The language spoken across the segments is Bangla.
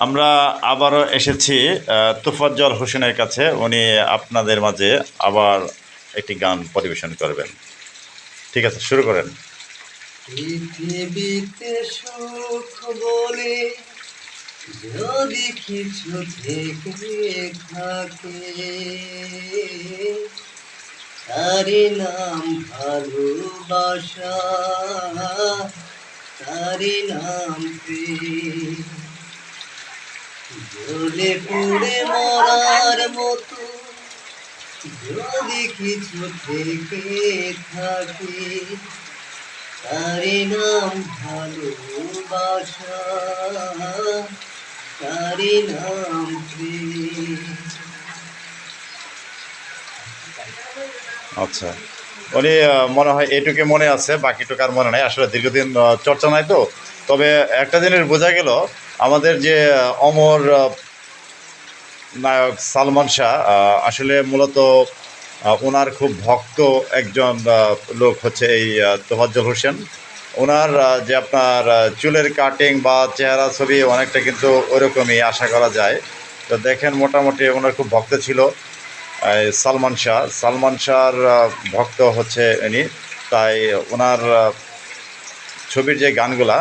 আমরা আবারও এসেছি তোফাজ্জল হোসেনের কাছে। উনি আপনাদের মাঝে আবার একটি গান পরিবেশন করবেন। ঠিক আছে, শুরু করেন। পৃথিবীতে সুখ বলে যদি কিছু থেকে থাকে, তারি নাম ভালোবাসা, তারি নাম প্রেম। জ্বলে পুড়ে মরার মতো যদি কিছু থেকে থাকে, তারি নাম ভালোবাসা, তারি নাম প্রেম। আচ্ছা, উনি মনে হয় এটুকু মনে আছে, বাকিটুকু আর মনে নাই। আসলে দীর্ঘদিন চর্চা নাই তো। তবে একটা জিনিস বোঝা গেল, আমাদের যে অমর নায়ক সালমান শাহ আসলে মূলত ওনার খুব ভক্ত একজন লোক হচ্ছে এই তোফাজ্জল হোসেন। ওনার যে আপনার চুলের কাটিং বা চেহারা ছবি অনেকটা কিন্তু ওরকমই আশা করা যায়। তো দেখেন, মোটামুটি ওনার খুব ভক্ত ছিল সালমান শাহর ভক্ত হচ্ছে ইনি। তাই ওনার ছবির যে গানগুলা,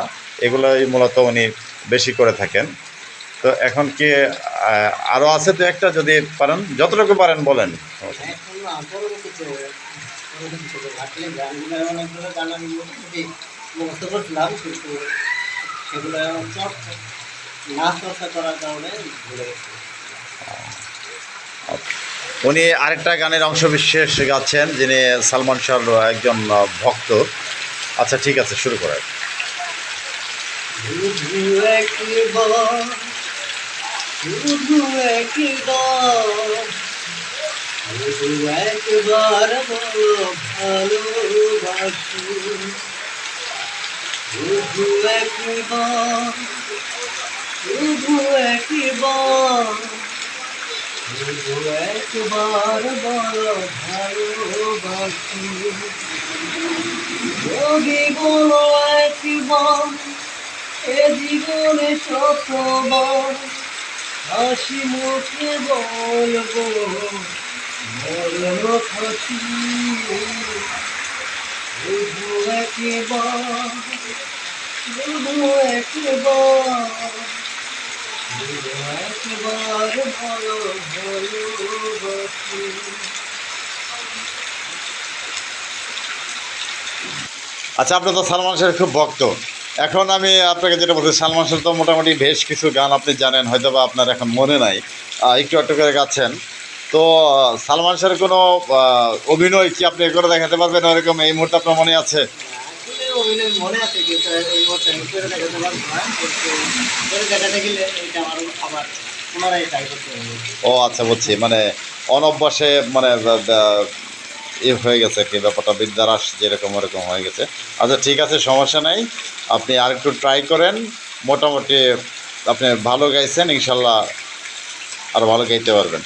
এগুলোই মূলত উনি বেশি করে থাকেন। তো এখন কি আরও আছে তো একটা, যদি পারেন, যতটুকু পারেন বলেন। উনি আরেকটা গানের অংশ বিশেষ গাচ্ছেন, যিনি সালমান শাহর একজন ভক্ত। আচ্ছা, ঠিক আছে, শুরু করেন। শুধু একবার, শুধু একবার বলো ভালোবাসি। শুধু একবার, শুধু একবার, শুধু একবার বলো ভালোবাসি। যদি বলো একবার, এ জীবনে শতবার হাসি মুখে বলবো বলো হাসি। শুধু একবার, শুধু একবার, শুধু একবার বলো ভালোবাসি। আচ্ছা, আপনি তো সালমান শাহের খুব ভক্ত। এখন আমি আপনাকে যেটা বলছি, সালমান শাহ তো মোটামুটি বেশ কিছু গান আপনি জানেন, হয়তো বা আপনার এখন মনে নাই, একটু একটু করে গাচ্ছেন। তো সালমান শাহের কোনো অভিনয় কি আপনি করে দেখাতে পারবেন ওরকম, এই মুহূর্তে আপনার মনে আছে? আসলে অভিনয় মনে আছে, কিন্তু এই মুহূর্তে আমি করে দেখাতে পারবো না, কিন্তু করে দেখাতে গেলে এটা আমার আবার পুনরায় ট্রাই করতে হবে। ও আচ্ছা, বুঝছি, মানে অনভ্যাসে, মানে হয়ে গেছে আর কি, ব্যাপারটা বিদ্যারাস যেরকম ওরকম হয়ে গেছে। আচ্ছা, ঠিক আছে, সমস্যা নাই, আপনি আরেকটু ট্রাই করেন। মোটামুটি আপনি ভালো গাইছেন, ইনশাল্লাহ আরও ভালো গাইতে পারবেন।